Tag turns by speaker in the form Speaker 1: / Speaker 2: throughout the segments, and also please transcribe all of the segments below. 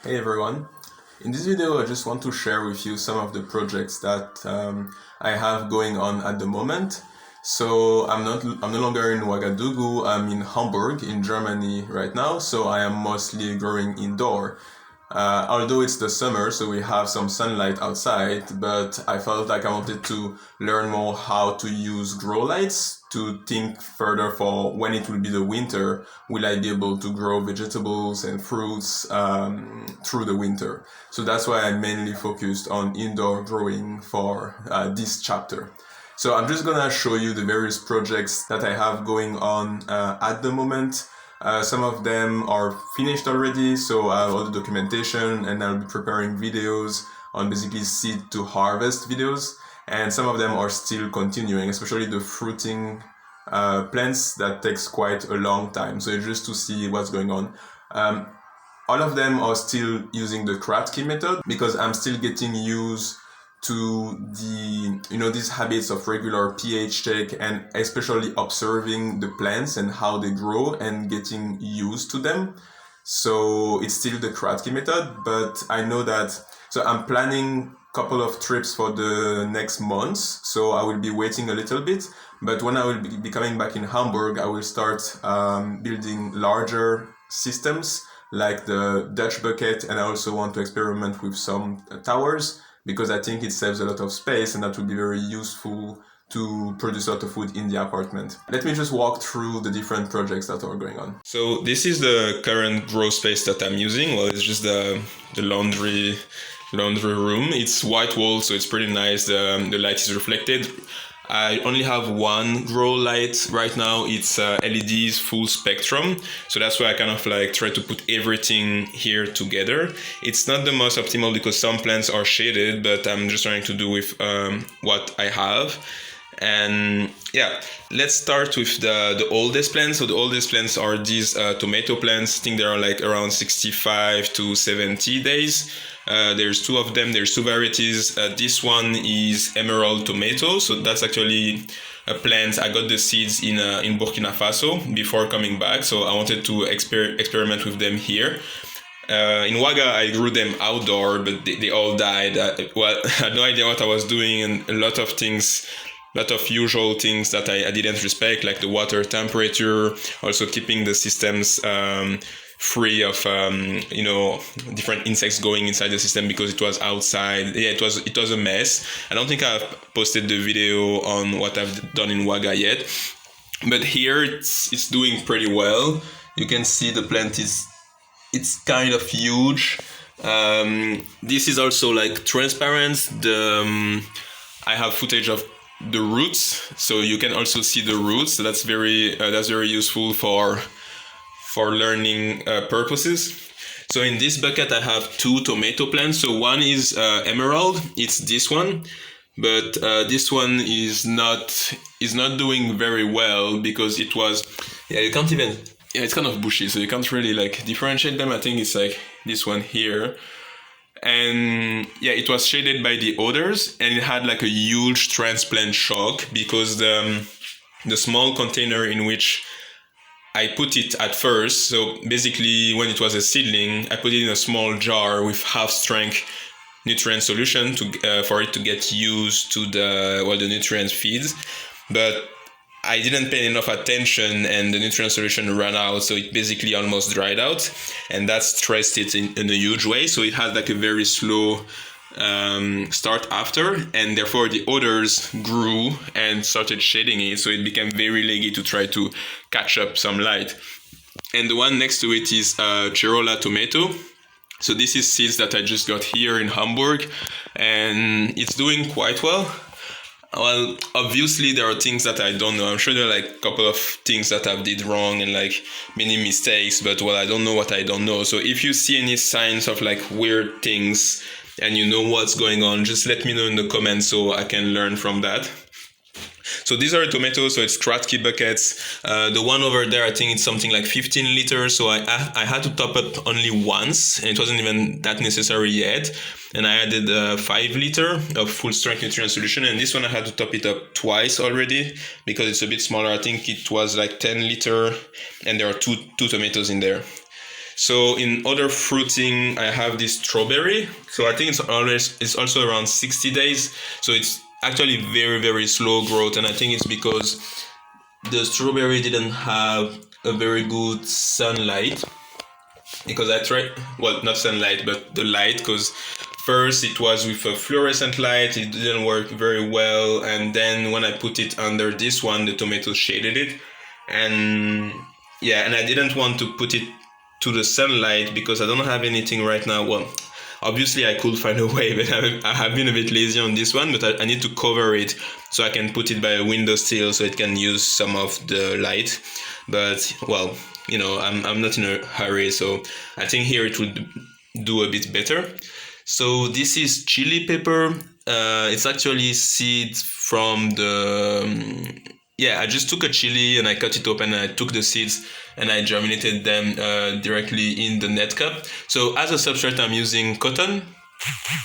Speaker 1: Hey everyone. In this video I just want to share with you some of the projects that I have going on at the moment. So I'm no longer in Ouagadougou, I'm in Hamburg in Germany right now, so I am mostly growing indoor. Although it's the summer, so we have some sunlight outside, but I felt like I wanted to learn more how to use grow lights to think further for when it will be the winter, will I be able to grow vegetables and fruits through the winter. So that's why I mainly focused on indoor growing for this chapter. So I'm just gonna show you the various projects that I have going on at the moment. Some of them are finished already, so I have all the documentation and I'll be preparing videos on basically seed to harvest videos. And some of them are still continuing, especially the fruiting plants that takes quite a long time. So just to see what's going on. All of them are still using the Kratky method because I'm still getting used to these habits of regular pH check and especially observing the plants and how they grow and getting used to them. So it's still the Kratky method, but I know that, so I'm planning a couple of trips for the next months, so I will be waiting a little bit, but when I will be coming back in Hamburg, I will start building larger systems like the Dutch bucket, and I also want to experiment with some towers because I think it saves a lot of space and that would be very useful to produce a lot of food in the apartment. Let me just walk through the different projects that are going on. So this is the current grow space that I'm using. Well, it's just the laundry room. It's white wall, so it's pretty nice. The light is reflected. I only have one grow light right now. It's LEDs full spectrum. So that's why I kind of like try to put everything here together. It's not the most optimal because some plants are shaded, but I'm just trying to do with what I have. And yeah, let's start with the oldest plants. So the oldest plants are these tomato plants. I think they are like around 65 to 70 days. There's two of them, there's two varieties. This one is Emerald Tomato, so that's actually a plant. I got the seeds in Burkina Faso before coming back, so I wanted to experiment with them here. In Ouaga, I grew them outdoor, but they all died. Well, I had no idea what I was doing, and a lot of usual things that I didn't respect, like the water temperature, also keeping the systems free of different insects going inside the system because it was outside. Yeah, it was a mess. I don't think I've posted the video on what I've done in Ouaga yet, but here it's doing pretty well. You can see the plant it's kind of huge. This is also like transparent. I have footage of the roots, so you can also see the roots. So that's very useful for learning purposes. So in this bucket I have two tomato plants. So one is Emerald, it's this one, but this one is not doing very well because it was, you can't even, it's kind of bushy, so you can't really like differentiate them. I think it's like this one here. And yeah, it was shaded by the others, and it had like a huge transplant shock because the small container in which I put it at first, so basically when it was a seedling, I put it in a small jar with half-strength nutrient solution for it to get used to the nutrient feeds. But I didn't pay enough attention and the nutrient solution ran out, so it basically almost dried out, and that stressed it in a huge way. So it had like a very slow start after, and therefore the others grew and started shading it, so it became very leggy to try to catch up some light. And the one next to it is Cirola Tomato. So this is seeds that I just got here in Hamburg, and it's doing quite well. Well, obviously there are things that I don't know. I'm sure there are like a couple of things that I've did wrong and like many mistakes, but well, I don't know what I don't know. So if you see any signs of like weird things and you know what's going on, just let me know in the comments so I can learn from that. So these are tomatoes, so it's Kratky buckets. The one over there, I think it's something like 15 liters. So I had to top up only once, and it wasn't even that necessary yet. And I added 5 liter of full strength nutrient solution. And this one I had to top it up twice already because it's a bit smaller. I think it was like 10 liter, and there are two tomatoes in there. So in other fruiting, I have this strawberry. So I think it's also around 60 days. So it's actually very, very slow growth. And I think it's because the strawberry didn't have a very good sunlight. Because I tried, well, not sunlight, but the light, because first it was with a fluorescent light, it didn't work very well, and then when I put it under this one, the tomato shaded it, and yeah, and I didn't want to put it to the sunlight because I don't have anything right now. Well, obviously I could find a way, but I have been a bit lazy on this one, but I need to cover it so I can put it by a window sill so it can use some of the light. But well, you know, I'm not in a hurry, so I think here it would do a bit better. So this is chili pepper. It's actually seeds from the yeah, I just took a chili and I cut it open and I took the seeds and I germinated them directly in the net cup. So as a substrate, I'm using cotton.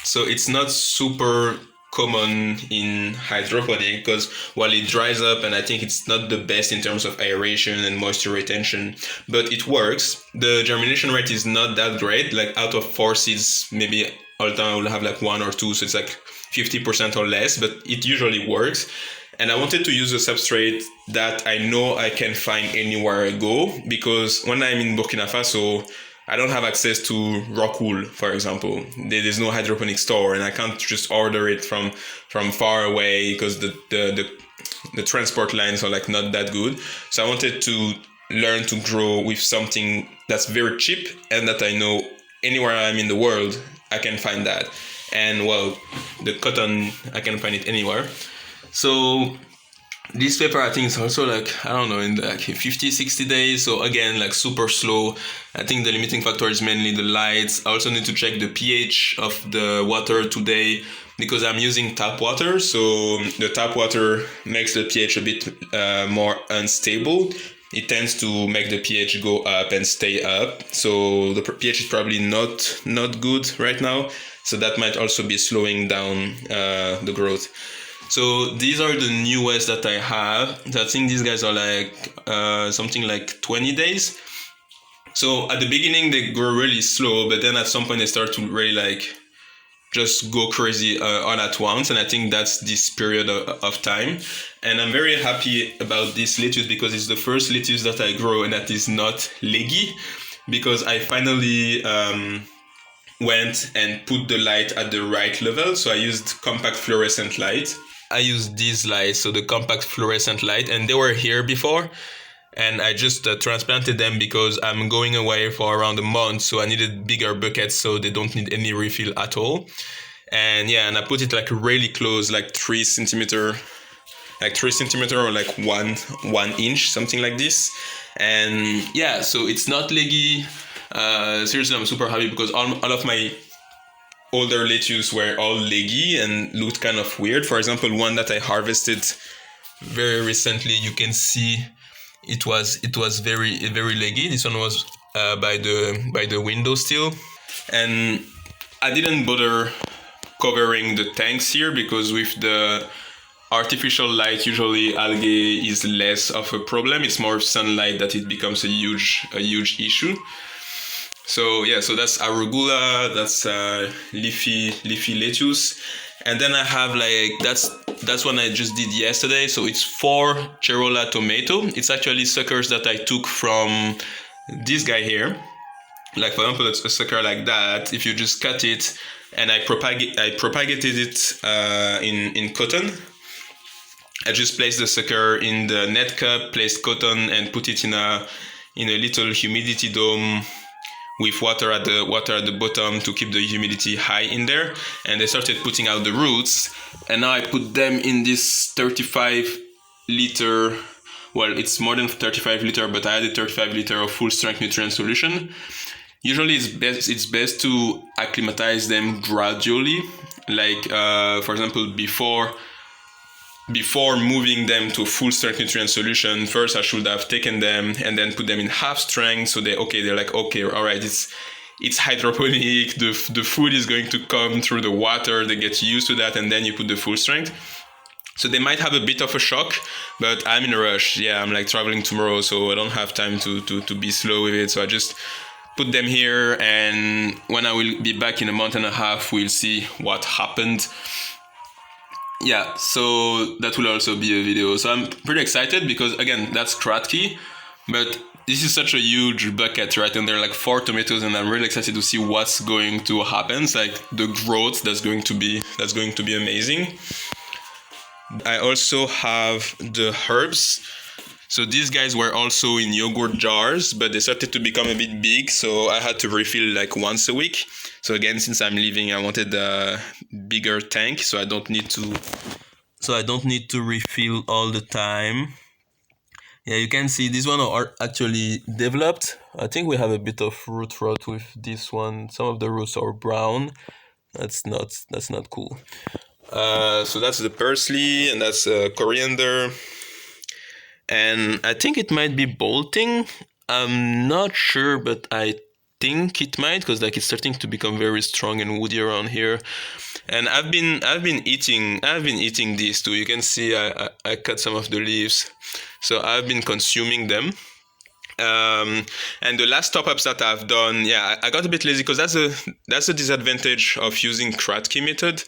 Speaker 1: So it's not super common in hydroponic because while it dries up and I think it's not the best in terms of aeration and moisture retention, but it works. The germination rate is not that great. Like out of 4 seeds, maybe all the time I will have like 1 or 2, so it's like 50% or less, but it usually works. And I wanted to use a substrate that I know I can find anywhere I go, because when I'm in Burkina Faso, I don't have access to rock wool, for example. There's no hydroponic store, and I can't just order it from far away because the transport lines are like not that good. So I wanted to learn to grow with something that's very cheap and that I know anywhere I'm in the world I can find that. And well, the cotton, I can find it anywhere. So this paper, I think, is also like, I don't know, in like 50, 60 days. So again, like super slow. I think the limiting factor is mainly the lights. I also need to check the pH of the water today because I'm using tap water. So the tap water makes the pH a bit more unstable. It tends to make the pH go up and stay up. So the pH is probably not good right now. So that might also be slowing down the growth. So these are the newest that I have. I think these guys are like something like 20 days. So at the beginning they grow really slow, but then at some point they start to really like just go crazy all at once. And I think that's this period of time. And I'm very happy about this lettuce because it's the first lettuce that I grow and that is not leggy, because I finally went and put the light at the right level. So I used compact fluorescent light. I used these lights, so the compact fluorescent light, and they were here before, and I just transplanted them because I'm going away for around a month, so I needed bigger buckets so they don't need any refill at all. And yeah, and I put it like really close, like 3 centimeter or like one inch, something like this. And yeah, so it's not leggy. Seriously, I'm super happy because all of my older lettuce were all leggy and looked kind of weird. For example, one that I harvested very recently, you can see it was very leggy. This one was by the window still, and I didn't bother covering the tanks here because with the artificial light, usually algae is less of a problem. It's more sunlight that it becomes a huge issue. So yeah, so that's arugula, that's leafy lettuce, and then I have like that's one I just did yesterday. So it's 4 Jerola Tomato. It's actually suckers that I took from this guy here. Like for example, it's a sucker like that. If you just cut it, and I propagated it in cotton. I just placed the sucker in the net cup, placed cotton, and put it in a little humidity dome with water at the bottom to keep the humidity high in there. And they started putting out the roots, and now I put them in this 35 liter, well, it's more than 35 liter, but I added 35 liter of full strength nutrient solution. Usually it's best to acclimatize them gradually, like for example, before moving them to full strength nutrient solution, first I should have taken them and then put them in half strength, so they're like, okay, all right, it's hydroponic, the food is going to come through the water, they get used to that, and then you put the full strength. So they might have a bit of a shock, but I'm in a rush. Yeah, I'm like traveling tomorrow, so I don't have time to be slow with it. So I just put them here, and when I will be back in a month and a half, we'll see what happened. Yeah, so that will also be a video. So I'm pretty excited because, again, that's Kratky, but this is such a huge bucket, right? And there are like 4 tomatoes, and I'm really excited to see what's going to happen. It's like the growth that's going to be amazing. I also have the herbs. So these guys were also in yogurt jars, but they started to become a bit big, so I had to refill like once a week. So again, since I'm leaving, I wanted a bigger tank, so I don't need to refill all the time. Yeah, you can see these ones are actually developed. I think we have a bit of root rot with this one. Some of the roots are brown. That's not cool. So that's the parsley, and that's coriander. And I think it might be bolting. I'm not sure, but I think it might, because like it's starting to become very strong and woody around here. And I've been eating these too. You can see I cut some of the leaves, so I've been consuming them. And the last top-ups that I've done, yeah, I got a bit lazy, because that's a disadvantage of using Kratky method,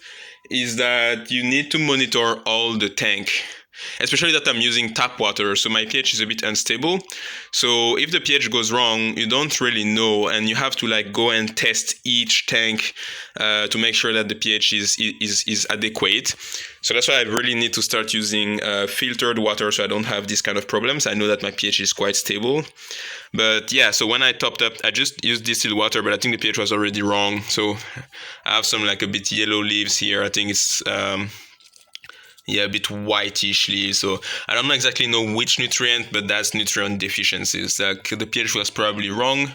Speaker 1: is that you need to monitor all the tank. Especially that I'm using tap water, so my pH is a bit unstable. So if the pH goes wrong, you don't really know, and you have to like go and test each tank to make sure that the pH is adequate. So that's why I really need to start using filtered water, so I don't have these kind of problems. I know that my pH is quite stable. But yeah, so when I topped up, I just used distilled water, but I think the pH was already wrong. So I have some like a bit yellow leaves here. I think it's a bit whitish leaves. So I don't exactly know which nutrient, but that's nutrient deficiencies. Like the pH was probably wrong,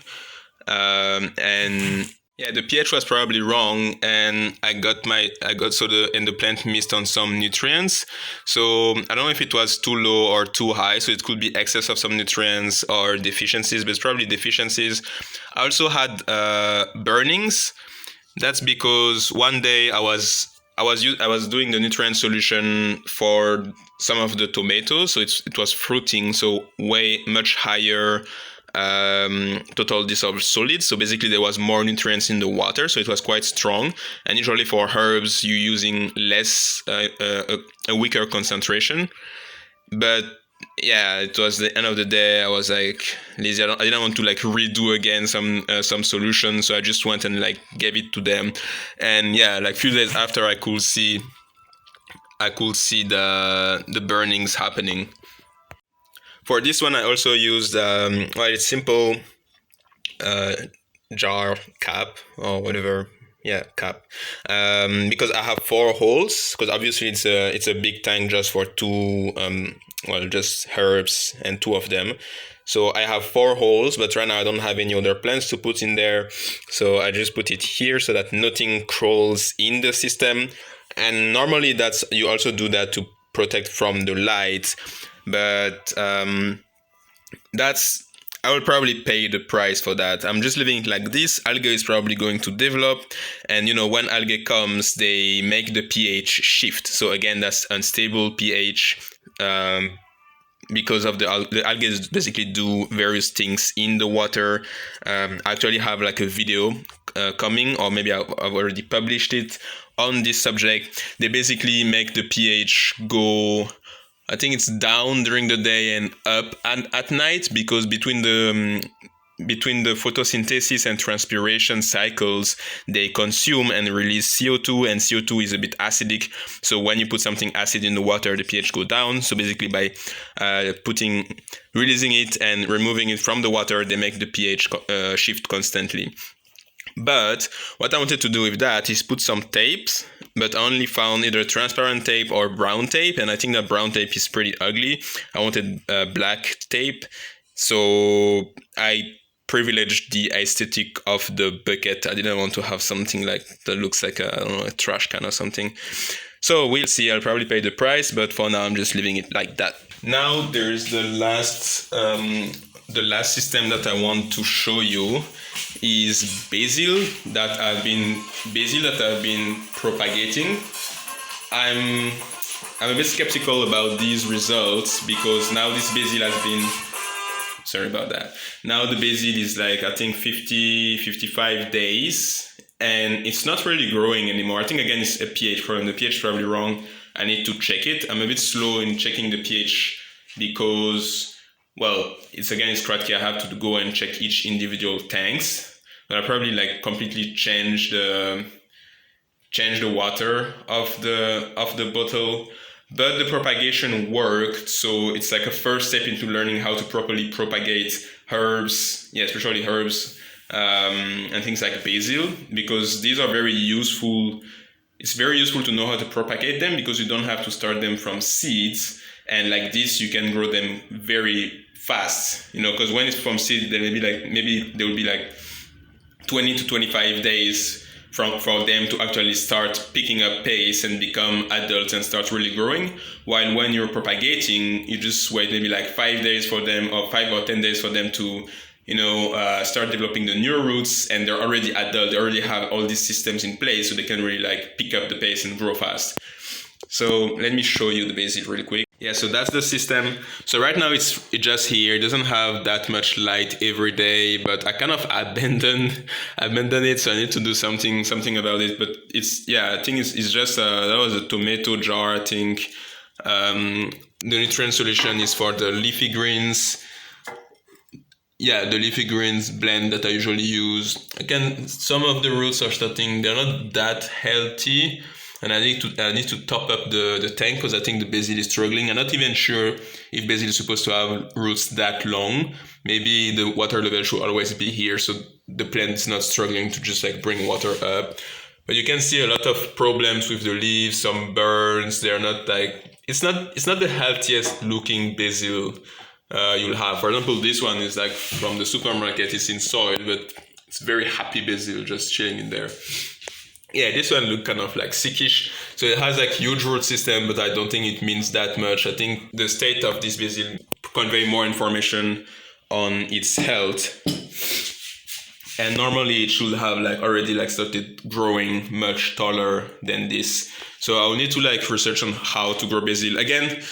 Speaker 1: and yeah, the pH was probably wrong, and the plant missed on some nutrients. So I don't know if it was too low or too high. So it could be excess of some nutrients or deficiencies, but it's probably deficiencies. I also had burnings. That's because one day I was doing the nutrient solution for some of the tomatoes, so it was fruiting, so much higher total dissolved solids. So basically there was more nutrients in the water, so it was quite strong. And usually for herbs you're using less, a weaker concentration. But yeah, it was the end of the day. I was like lazy. I didn't want to like redo again some solution, so I just went and like gave it to them. And yeah, like few days after, I could see the burnings happening. For this one, I also used it's simple jar cap or whatever. Yeah, cap. Because I have 4 holes. Because obviously it's a big tank just for 2 just herbs and 2 of them. So I have 4 holes, but right now I don't have any other plants to put in there. So I just put it here so that nothing crawls in the system. And normally you also do that to protect from the light. But I will probably pay the price for that. I'm just leaving it like this. Algae is probably going to develop, and when algae comes, they make the pH shift. So again, that's unstable pH, because of the algae basically do various things in the water. I actually have like a video coming, or maybe I've already published it on this subject. They basically make the pH go, I think it's down during the day and up at night, because between the photosynthesis and transpiration cycles, they consume and release CO2, and CO2 is a bit acidic. So when you put something acid in the water, the pH go down. So basically by releasing it and removing it from the water, they make the pH shift constantly. But what I wanted to do with that is put some tapes, but I only found either transparent tape or brown tape, and I think that brown tape is pretty ugly. I wanted black tape, so I privileged the aesthetic of the bucket. I didn't want to have something like that looks like a trash can or something. So we'll see. I'll probably pay the price, but for now I'm just leaving it like that. Now there's the last system that I want to show you is basil that I've been propagating. I'm a bit skeptical about these results, because now this basil has been Sorry about that. Now the basil is like, I think 55 days, and it's not really growing anymore. I think again it's a pH problem. The pH is probably wrong. I need to check it. I'm a bit slow in checking the pH because, well, it's Kratky. I have to go and check each individual tanks. But I probably like completely change the water of the bottle. But the propagation worked, so it's like a first step into learning how to properly propagate herbs, especially herbs, and things like basil, because these are very useful. It's very useful to know how to propagate them because you don't have to start them from seeds, and like this you can grow them very fast, because when it's from seed, maybe there will be like 20 to 25 days for them to actually start picking up pace and become adults and start really growing. While when you're propagating, you just wait maybe like 5 days for them, or 5 or 10 days for them to, start developing the new roots, and they're already adult. They already have all these systems in place, so they can really like pick up the pace and grow fast. So let me show you the basil really quick. Yeah, so that's the system. So right now it's just here. It doesn't have that much light every day, but I kind of abandoned it. So I need to do something about it. But I think it's just that was a tomato jar. I think the nutrient solution is for the leafy greens. Yeah, the leafy greens blend that I usually use. Again, some of the roots are they're not that healthy. And I need to top up the tank because I think the basil is struggling. I'm not even sure if basil is supposed to have roots that long. Maybe the water level should always be here so the plant is not struggling to just like bring water up. But you can see a lot of problems with the leaves, some burns. They're not like, it's not the healthiest looking basil you'll have. For example, this one is like from the supermarket. It's in soil, but it's very happy basil just chilling in there. Yeah, this one looked kind of like sickish. So it has like huge root system, but I don't think it means that much. I think the state of this basil convey more information on its health. And normally it should have like already like started growing much taller than this. So I'll need to like research on how to grow basil. Again,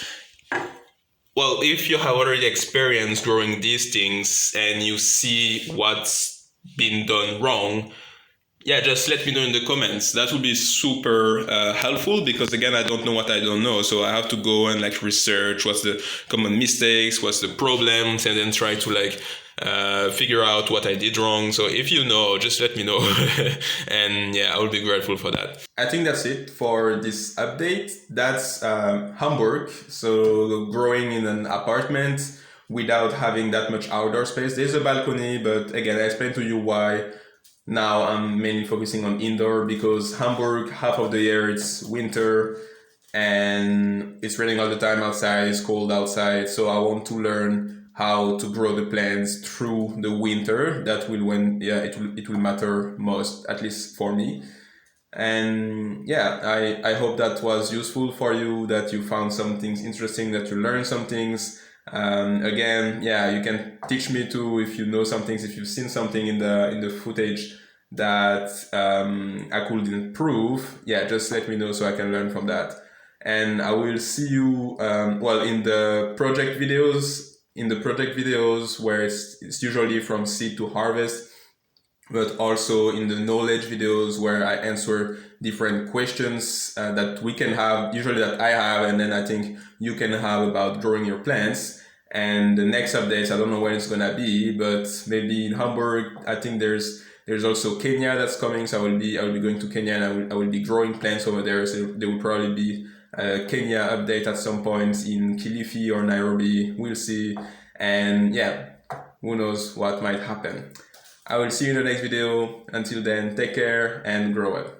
Speaker 1: well, if you have already experienced growing these things and you see what's been done wrong, just let me know in the comments. That would be super helpful because again, I don't know what I don't know. So I have to go and like research what's the common mistakes, what's the problems, and then try to like figure out what I did wrong. So if you know, just let me know. And I will be grateful for that. I think that's it for this update. That's Hamburg. So growing in an apartment without having that much outdoor space. There's a balcony, but again, I explained to you why. Now I'm mainly focusing on indoor because Hamburg, half of the year it's winter and it's raining all the time outside, it's cold outside. So I want to learn how to grow the plants through the winter. That will it will matter most, at least for me. And I hope that was useful for you, that you found some things interesting, that you learned some things. Again, you can teach me too if you know some things, if you've seen something in the footage that I could improve. Just let me know so I can learn from that. And I will see you in the project videos. In the project videos where it's usually from seed to harvest, but also in the knowledge videos where I answer different questions that we can have, usually that I have, and then I think you can have about growing your plants. And the next updates, I don't know when it's gonna be, but maybe in Hamburg. I think there's also Kenya that's coming, so I will be going to Kenya, and I will be growing plants over there. So there will probably be a Kenya update at some point in Kilifi or Nairobi. We'll see, and who knows what might happen. I will see you in the next video. Until then, take care and grow up.